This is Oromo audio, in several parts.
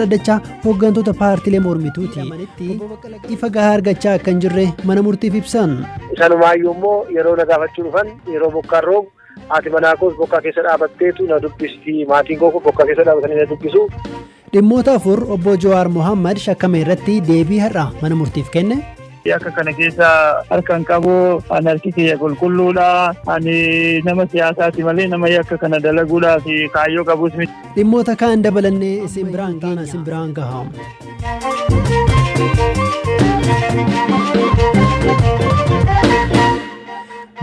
dhaddacha hooggantoota paartiilee mormituuti. Ifa gahaa argachaa akka hin jirre mana murtiif ibsan. Sanumaayyuu immoo yeroo na gaafachuu dhufan yeroo bokkaan roobu haati manaa koos bokkaa keessa dhaabatteetu na dubbisti maatiin koo bokkaa keessa dhaabatanii na dubbisu. Dhimmoota afur obbo Jawaar Mohammad shakkame irratti deebii har'a mana murtiif kenne. Akka kana keessa harkaan qabu ani harki kiyya qulqulluudha. Ani nama siyaasaati malee nama akka kana dalaguudhaaf kaayyoo qabus miti. Dhimmoota kaan dabalannee isin biraan gahaa.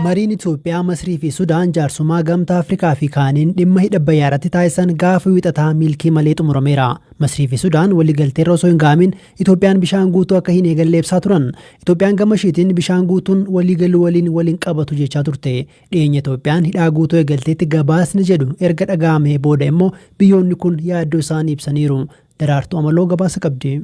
Mariin Itoophiyaa, Masrii fi Sudaan jaarsummaa gamtaa Afrikaa fi kaaniin dhimma hidha Abbayyaarratti taasisan gaafa wixataa milkii malee xumurameera. Masrii fi Sudaan waliigalteerra osoo hin gaamin Itoophiyaan bishaan guutuu akka hin eegalle ibsaa turan. Itoophiyaan gama ishiitiin bishaan guutuun waliigaluu waliin qabatu jechaa turte. Dhiyeenya Itoophiyaan hidhaa guutuu eegalteetti gabaasni jedhu erga dhaga'amee booda immoo biyyoonni kun yaaddoo isaanii ibsaniiru. Daraartuu Amaloo gabaasa qabdi.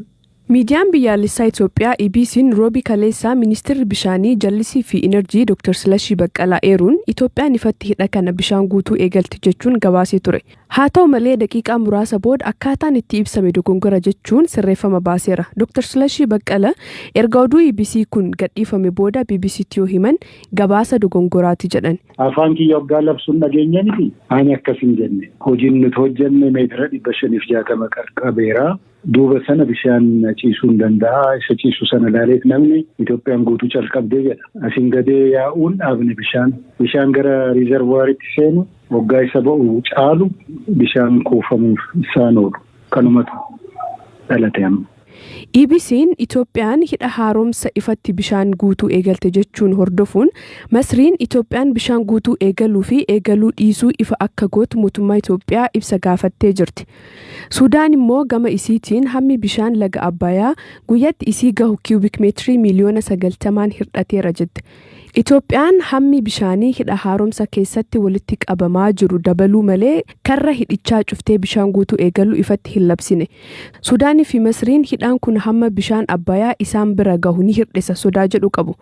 Miidiyaan biyyaalessaa Itoophiyaa EBC'n roobii kaleessaa ministeerri bishaanii jallisii fi enerjii Dr. Silashii Baqqalaa eeruun Itoophiyaan ifatti hidha kana bishaan guutuu eegalti jechuun gabaasee ture. Haa ta'u malee daqiiqaa muraasa booda akkaataan itti ibsame dogongora jechuun sirreeffama baaseera. Dr. Silashii Baqqalaa erga oduu EBC kun gadhiifame booda BBC'tti yoo himan gabaasa dogongoraati jedhan. Afaan kiyya waggaa labsuun dhageenyaniiti ani akkas hin jenne. Hojiin nuti hojjenne meetira 560 qaqqabeera. Duuba sana bishaan ciisuu hin danda'a. Isa ciisu sana ilaaleet namni Itoophiyaan guutuu calqabdee jedha. Asiin gadee yaa'uun dhaabne bishaan gara riizarvaariitti seenu waggaa isa ba'u caalu bishaan kuufamuuf isaan oolu. Kanumatu dhalate amma. EBC'n Itoophiyaan hidha haaromsa ifatti bishaan guutuu eegalte jechuun hordofuun Masriin Itoophiyaan bishaan guutuu eegaluu fi eegaluu dhiisuu ifa akka gootu mootummaa Itoophiyaa ibsa gaafattee jirti. Sudaan immoo gama isiitiin hammi bishaan laga Abbayyaa guyyaatti isii gahu kiubik meetirii miliyoona 90 hir'ateera jette. Itoophiyaan hammi bishaanii hidha haaromsa keessatti walitti qabamaa jiru dabaluu malee karra hidhichaa cuftee bishaan guutuu eegaluu ifatti hin labsine. Sudaanii fi Masriin hidhaan kun hamma bishaan Abbayyaa isaan bira gahu ni hir'isa sodaa jedhu qabu.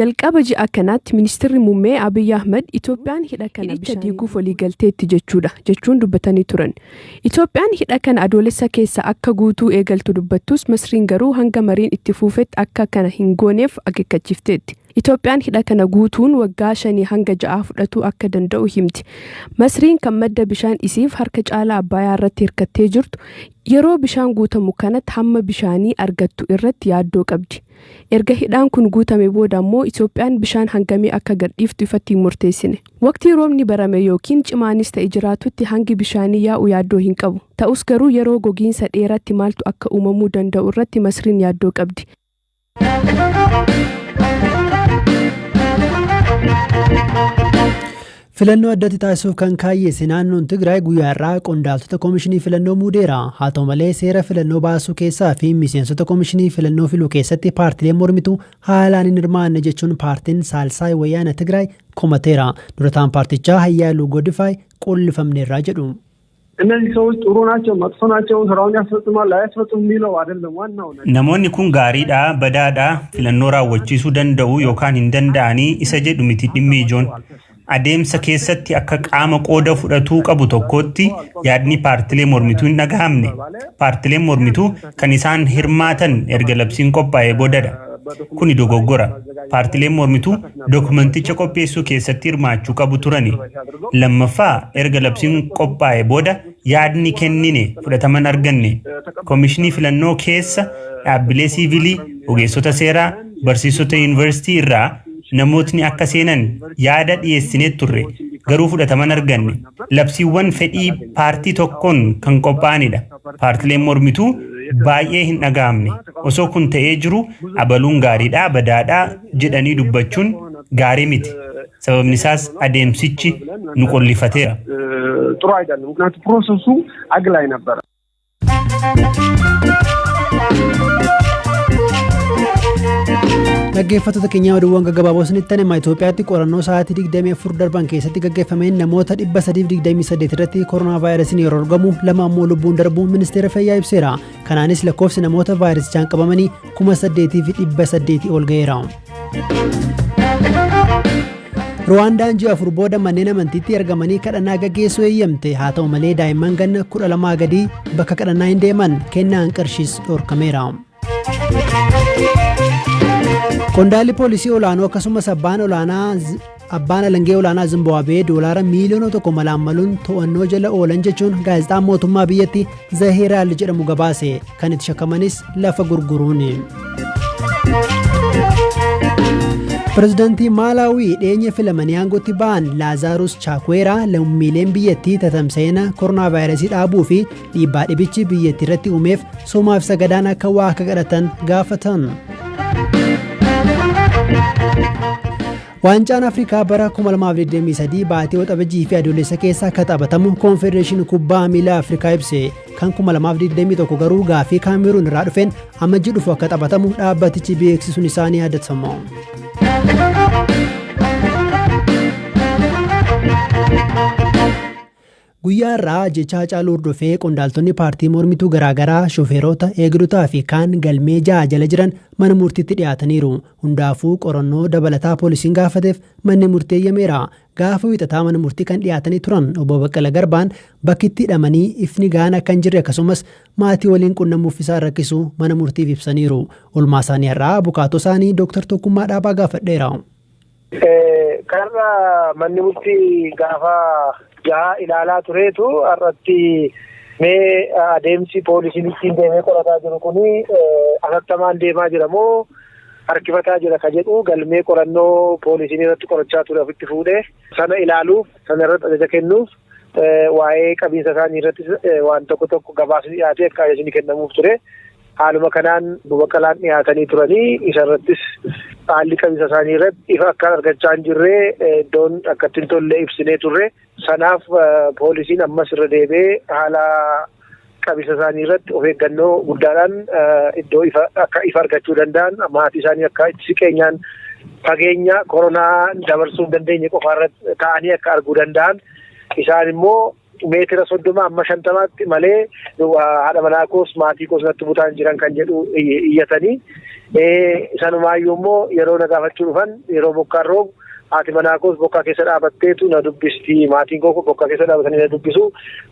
Jalqaba ji'a kanaatti ministeerri muummee Abiy Ahmed Itoophiyaan hidha kana bishaan diiguuf waliigalteetti jechuun dubbatanii turan. Itoophiyaan hidha kana adoolessa keessa akka guutuu eegaltu dubbattus Masriin garuu hanga mariin itti fuufetti akka kana hin gooneef akeekkachiifteetti. Itoophiyaan hidha kana guutuun waggaa 5 hanga 6 fudhatu akka danda'u himti. Masriin kan madda bishaan isiif harka caalaa Abbayyaa irratti hirkattee jirtu yeroo bishaan guutamu kanatti hamma bishaanii argattu irratti yaaddoo qabdi. Erga hidhaan kun guutame booda immoo Itoophiyaan bishaan hangamii akka gadhiiftu ifatti murteessine. Waqtii roobni barame yookiin cimaanis ta'e jiraatutti hangi bishaanii yaa'u yaaddoo hin qabu. Ta'us garuu yeroo gogiinsa dheeraatti maaltu akka uumamuu danda'u irratti Masriin yaaddoo qabdi. Filannoo addatti taasisuuf kan kaayyeesse naannoon Tigraay guyyaa irraa qondaaltota koomishinii filannoo muudeera. Haa ta'u malee seera filannoo baasuu keessaa fi miseensota koomishinii filannoo filuu keessatti paartileen mormitu haalaan hin hirmaanne jechuun paartiin Saalsaay Wayyaana Tigraay komateera. Durataan paartichaa Hayyaaluu Godifaayi qollifamneerraa jedhu. እነዚህ ሰዎች ጥሩ ናቸው መጥፎ ናቸው ስራውን ያስፈጽማል አያስፈጽም የሚለው አይደለም ዋናው ነገር namoonni kun gaariidha badaadha filannoo raawwachiisuu danda'u yookaan hin danda'anii isa jedhu miti dhimmi ijoon adeemsa keessatti akka qaama qooda fudhatuu qabu tokkotti yaadni paartilee mormituu hin dhagahamne paartileen mormituu kan isaan hirmaatan erga labsiin qophaa'ee boodadha kuni dogoggora paartileen mormituu dokumanticha qopheessuu keessatti hirmaachuu qabu turani lammaffaa erga labsiin qophaa'ee booda yaadni kennine fudhataman arganne koomishinii filannoo keessa dhaabbilee siivilii ogeessota seeraa barsiisota yuunivarsiitii irraa namootni akka seenan yaada dhiyeessinee turre garuu fudhataman arganne labsiiwwan fedhii paartii tokkoon kan qophaa'anidha paartileen mormituu baay'ee hin dhagahamne osoo kun ta'ee jiru abaluun gaariidha badaadha jedhanii dubbachuun gaarii miti sababni isaas adeemsichi nu qollifateera ጥሩ አይደለም ምክንያቱም ፕሮሰሱ አግላይ ነበር Dhaggeeffattoota keenya oduuwwan gaggabaaboo isinitti hima Itoophiyaatti qorannoo sa'aatii 24 darban keessatti gaggeeffameen namoota 328 irratti koronaa vaayirasiin yeroo argamu lama ammoo lubbuun darbuu ministeera fayyaa ibseera. Kanaanis lakkoofsi namoota vaayirasichaan qabamanii 8,800 ol ga'eera. Ruwaandaan ji'a afur booda manneen amantiitti argamanii kadhannaa gaggeessuu eeyyamte. Haa ta'u malee daa'imman ganna 12 gadii bakka kadhannaa hin deeman kennaan qarshiis dhorkameera. Qondaalli poolisii olaanoo akkasumas abbaan alangee olaanaa Zimbaabuwee doolaara miiliyoona 1 malaammaluun to'annoo jala oolan jechuun gaazexaan mootummaa biyyatti Zaheeraal jedhamu gabaase. Kan itti shakkamanis lafa gurguruuni. Pireezidaantii Maalaawii dhiyeenya filamanii aangootti ba'an Laazaarus Chaakweeraa lammiileen biyyattii tatamsa'ina koronaa vaayirasii dhaabuu fi dhiibbaa dhibichi biyyattii irratti uumeef soomaaf sagadaan akka waaqa kadhatan gaafatan. Waancaan Afrikaa bara 2023 baatii waxabajjii fi adoolessa keessa akka taphatamu Koonfedereeshinii Kubbaa Miilaa Afrikaa ibse. Kan 2021 garuu gaafii Kaameruun irraa dhufeen amajjii dhufu akka taphatamu dhaabbatichi beeksisuun isaanii yaadatama. Guyyaa irraa jecha Haacaaluu hordofee qondaaltonni paartii mormituu garaagaraa shofeerota eegdotaa fi kaan galmee 6 jala jiran mana murtiitti dhiyaataniiru. Hundaafuu qorannoo dabalataa poolisiin gaafateef manni murtii eeyyameera. Gaafa wiixataa mana murtii kan dhiyaatanii turan obbo Baqaala Garbaan bakkitti hidhamanii ifni gahaan akka hin jirre akkasumas maatii waliin qunnamuuf isaan rakkisu mana murtiif ibsaniiru. Olmaa isaanii irraa bukaatoo isaanii Dr. Tokkummaa Dhaabaa gaafadheera. Karra manni murtii gaafa 6 ilaalaa tureetu irratti mee adeemsi poolisiin ittiin deemee qorataa jiru kuni atattamaan deemaa jira moo harkifataa jira ka jedhu galmee qorannoo poolisiin irratti qorachaa ture ofitti fuudhee sana ilaaluuf sana irratti ajaja kennuuf waa'ee qabiinsa isaanii irratti waan tokko gabaasni dhiyaatee akka ajajni kennamuuf ture. Haaluma kanaan Baqaalaan dhiyaatanii turanii isa irrattis haalli qabiinsa isaanii irratti ifa akka argachaa hin jirre iddoon akka ittiin tollee ibsinee turre. Sanaaf poolisiin ammas irra deebi'ee haala qabiinsa isaanii irratti of eeggannoo guddaadhaan iddoo akka ifa argachuu danda'an maatii isaanii akka itti siqeenyaan fageenya koronaa dabarsuu hin dandeenye qofa irratti ta'anii akka arguu danda'an isaan immoo meetira 30 amma 50tti malee haadha manaa koos maatii koos natti butaan jiran kan jedhu iyyatanii sanumaayyuu immoo yeroo na gaafachuu dhufan yeroo bokkaan roobu haati manaa koos bokkaa keessa dhaabatteetu na dubbisti maatiin koo bokkaa keessa dhaabatanii na dubbisu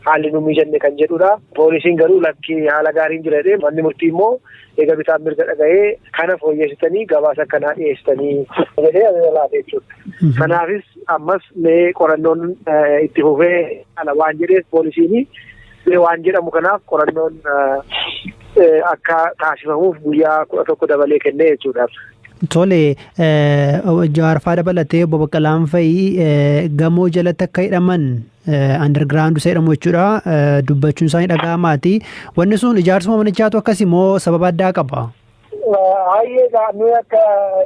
haalli nu mijanne kan jedhudha. Poolisiin garuu lakki haala gaariin jira jedhee manni murtii immoo eega bitaan mirga dhaga'ee kana fooyyessitanii gabaasa akkanaa dhiyeessitanii jedhee ajaja laate jechuudha. Kanaafis ammas mee qorannoon itti fufee ala waan jedheef poolisiin waan jedhamu kanaaf qorannoon akka taasifamuuf guyyaa 11 dabalee kennee jechuudha. Tole jawaarfaa dabalatee obbo Baqaalaan fa'ii gamoo jalatti akka hidhaman underground isa jedhamu jechuudha. Dubbachuun isaanii dhaga'amaati. Wanni sun ijaarsuma manichaatu akkasii moo sababa addaa qaba? Hayyee nuyi akka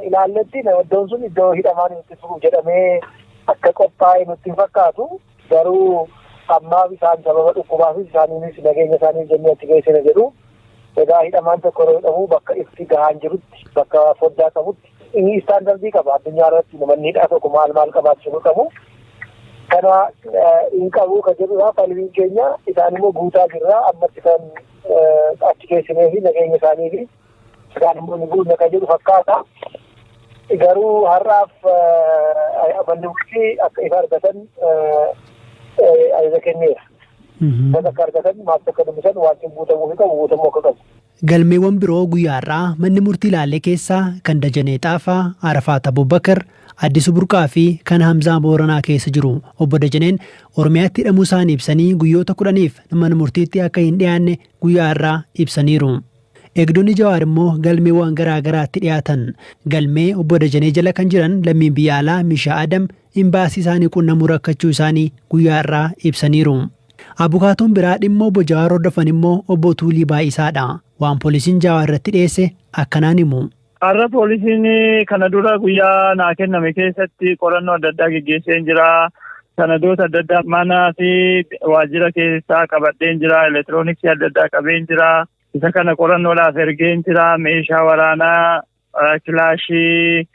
ilaalletti iddoon sun iddoo hidhamaan itti turu jedhamee akka qophaa'e nutti hin fakkaatu. Garuu ammaaf isaan sababa dhukkubaafis isaaniinis nageenya isaaniif jennee itti geessina jedhu. Egaa hidhamaan tokko yeroo hidhamu bakka itti gahaan jirutti bakka foddaa qabutti inni istaandardii qaba addunyaa irratti namoonni hidhaa tokko maal qabaachuu qabu. Kana hin qabu kan jedhudha falmiin keenya isaan immoo guutaa jirra ammatti kan achi keessinee fi nageenya isaanii fi isaan immoo ni guutna kan jedhu fakkaata. Garuu har'aaf manni murtii akka ifa argatan ajaja kenneera. Akka argatan maal akka dubbisan waan guutamuu fi qabu guutamuu akka qabu. Galmeewwan biroo guyyaa irraa manni murtii ilaalee keessaa kan Dajanee Xaafaa, Arafaat Abubakar, Addisuu Burqaa fi kan Hamzaa Booranaa keessa jiru. Obbo Dajaneen Oromiyaatti hidhamuu isaanii ibsanii guyyoota 10f mana murtiitti akka hin dhiyaanne guyyaa irraa ibsaniiru. Eegdonni Jawaar immoo galmeewwan garaa garaatti dhiyaatan. Galmee obbo Dajanee jala kan jiran lammiin biyya alaa Mishaa Adam imbaasii isaanii qunnamuu rakkachuu isaanii guyyaa irraa ibsaniiru. Abukaatoon biraa dhimma obbo Jawaar hordofan immoo obbo Tuulii Baay'isaadha. Waan poolisiin Jawaar irratti dhiyeesse akkanaan himu. Har'a poolisiin kana dura guyyaa naa kenname keessatti qorannoo adda addaa geggeessee jira. Sanadoota adda addaa manaa fi waajjira keessaa qabadheen jira. Elektirooniksii adda addaa qabeen jira. Isa kana qorannoodhaaf ergeen jira. Meeshaa waraanaa kilaashii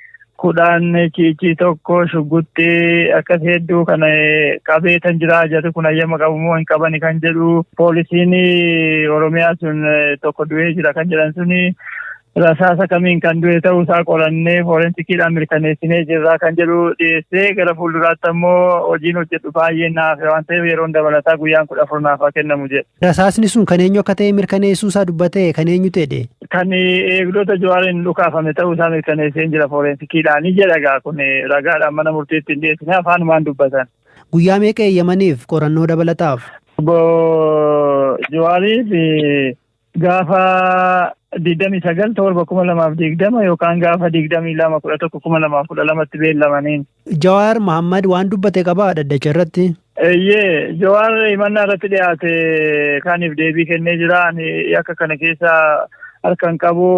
10 ciicii tokko shugguxxii akkas hedduu kana qabeetan jira. Jarri kun hayyama qabu moo hin qabani kan jedhu poolisiin Oromiyaa sun tokko du'ee jira kan jedhan suni rasaasa kamiin kan du'e ta'uu isaa qorannee foorensikiidhaan mirkaneessinee jirraa kan jedhu dhiyeessee gara fuulduraatti ammoo hojiin hojjedhu baay'ee naaf waan ta'eef yeroon dabalataa guyyaan 14 naaf haa kennamu jedhe. Rasaasni sun kan eenyu akka ta'e mirkaneessuu isaa dubbatee kan eenyu ta'e? Kan eegdota jawaariin dhukaafame ta'uu isaa mirkaneessee jira foorensikiidhaan jedha kun ragaadhaan mana murtiitti hin dhiyeessine afaanumaan dubbatan. Guyyaa meeqa eeyyamaniif qorannoo dabalataaf? Jawaariif gaafa 29 torba 2020 yookaan gaafa 22 11 2012tti beellamaniin. Jawaar Mohammad waan dubbate qabaa dhaddacha irratti? Jawaar himannaa irratti dhiyaate kaaniif deebii kennee jira. Ani akka kana keessa harkaan qabu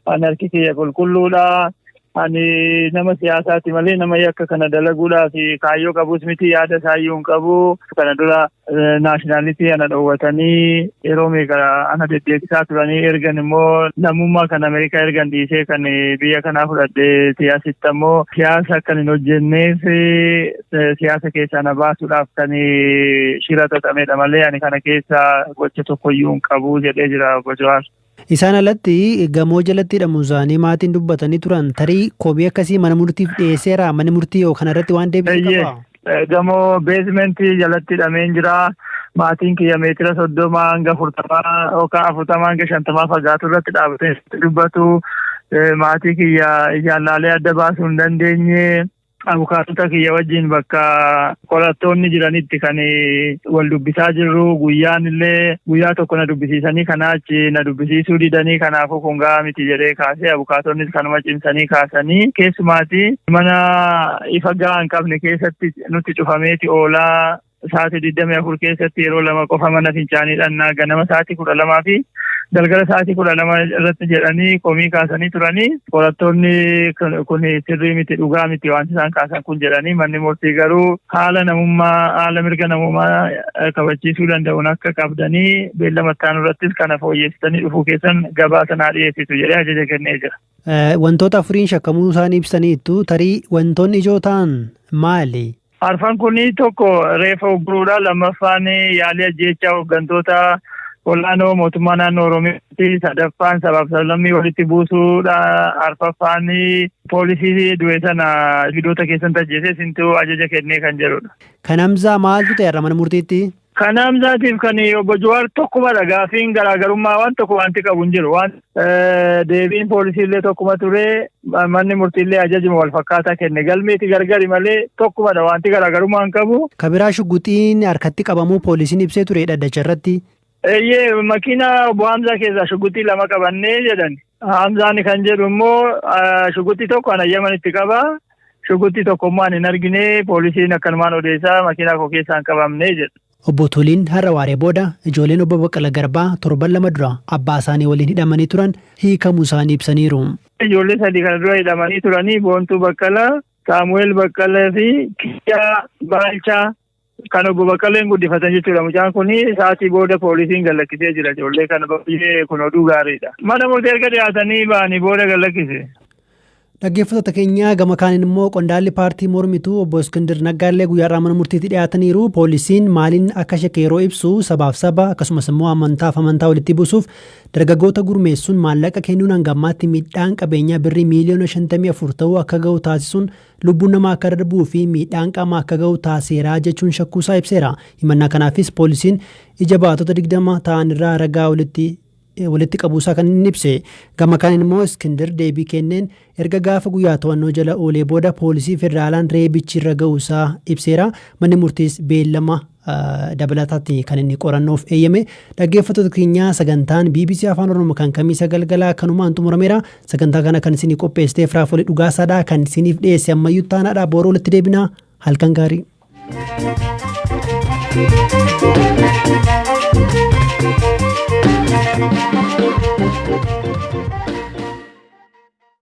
ani harki kiyya qulqulluudha. Ani nama siyaasaati malee nama yakka kana dalaguudhaaf kaayyoo qabus miti yaada isaayyuu hin qabu. Kana dura naashinaalitii ana dhoowwatanii yeroo meeqa ana deddeebisaa turanii ergan immoo namummaa kan Ameerikaa ergan dhiisee kan biyya kanaa fudhadhee siyaasitti ammoo siyaasa akkan hin hojjenneef siyaasa keessaa na baasuudhaaf kan shira xaxamedha malee ani kana keessa gocha tokkoyyuu hin qabu jedhee jira obbo Jawaar. Isaan alatti gamoo jalatti hidhamuu isaanii maatiin dubbatanii turan tarii kobii akkasii mana murtiif dhiyeesseera manni murtii yoo kanarratti waan deebisu qabaa? Gamoo beezmentii jalatti hidhameen jira. Maatiin kiyya meetira 30 hanga 40 yookaan 40 hanga 50 fagaatu irratti dhaabatee dubbatu. Maatii kiyya ijaalaalee adda baasuu hin dandeenye. Abukaatota kiyya wajjin bakka qorattoonni jiranitti kan wal dubbisaa jirru guyyaan illee guyyaa tokko na dubbisiisanii kanaa achi na dubbisiisuu didanii kanaafuu kun gahaa miti jedhee kaasee abukaatonni kanuma cimsanii kaasanii keessumaati mana ifa gahaa hin qabne keessatti nutti cufameeti oolaa sa'aatii 24 keessatti yeroo lama qofa mana fincaaniidhaan ganama sa'aatii 12 fi galgala sa'aatii 12 irratti jedhanii komii kaasanii turanii qorattoonni kun sirrii miti dhugaa miti wanti isaan kaasan kun jedhanii manni murtii garuu haala mirga namummaa kabachiisuu danda'uun akka qabdanii beellama ittaanu irrattis kana fooyyessitanii dhufuu keessan gabaa sanaa dhiyeessitu jedhee ajaja kennee jira. Wantoota afuriin shakkamuu isaanii ibsaniittu tarii wantoonni ijoo ta'an maali? Arfan kun tokko reefa uguruudha. Lammaffaan yaalii ajjeechaa hooggantoota olaanoo mootummaa naannoo Oromiyaatti. Sadaffaan sabaaf sablammii walitti buusuudha. Arfaffaan poolisii du'e sana hidhoota keessatti ajjeesee sintuu ajaja kennee kan jedhudha. Kan Hamzaa maaltu ta'e mana murtiitti? Kan Hamzaatiif kan obbo Jawaar tokkumadha. Gaafiin garaagarummaa waan tokko wanti qabu hin jiru. Deebiin poolisiillee tokkuma ture manni murtiillee ajajuma wal fakkaataa kenne galmeeti gargari malee tokkumadha wanti garaagarummaa hin qabu. Kabiraa shugguxiin harkatti qabamuu poolisiin ibsee ture dhaddacha irratti. Makiina obbo Hamzaa keessaa shugguxii 2 qabannee jedhan. Hamzaan kan jedhu immoo shugguxii tokko anayyamanitti qaba. Shugguxii tokkummaan hin argine poolisiin akkanumaan odeessaa makiinaa koo keessaa hin qabamne jedha. Obbo Tuliin har'a waaree booda ijoolleen obbo Baqaala Garbaa torban 2 dura abbaa isaanii waliin hidhamanii turan hiikamuu isaanii ibsaniiru. Ijoollee 3 kana dura hidhamanii turanii Boontuu Baqqalaa, Saamu'eel Baqqalaa fi Kiyyaa Baalchaa kan obbo Baqqaleen guddifatan jechuudha. Mucaan kun sa'aatii booda poolisiin gallakkisee jira. Ijoollee kana baay'ee kun oduu gaariidha. Mana murtii erga dhiyaatanii ba'anii booda gallakkise. Dhaggeeffattoota keenya gama kaaniin immoo qondaalli paartii mormituu obbo Iskindir Naggaallee guyyaadhaa mana murtiitti dhiyaataniiru. Poolisiin maaliin akka shakke yeroo ibsu sabaaf saba akkasumas immoo amantaaf amantaa walitti buusuuf dargaggoota gurmeessuun maallaqa kennuun hanga ammaatti miidhaan qabeenyaa birrii miliyoona 54 ta'uu akka ga'u taasisuun lubbuun namaa akka darbuu fi miidhaan qaamaa akka ga'u taasiseera jechuun shakkuusaa ibseera. Himannaa kanaafis poolisiin ija baatota 20 ta'an irraa ragaa walitti qabuusaa kan inni ibse. Gama kaaniin immoo Iskindir deebii kenneen erga gaafa guyyaa to'annoo jala oolee booda poolisii federaalaan reebichi irra ga'uusaa ibseera. Manni murtiis beellama dabalataatti kan inni qorannoof eeyyame. Dhaggeeffattoota keenya sagantaan BBC Afaan Oromoo kan kamiisa galgalaa kanumaan xumurameera. Sagantaa kana kan isinii qopheessitee Firaafolee Dhugaasaadhaa kan isiniif dhiyeesse ammayyuu taanaadhaa booroo walitti deebinaa halkan gaarii.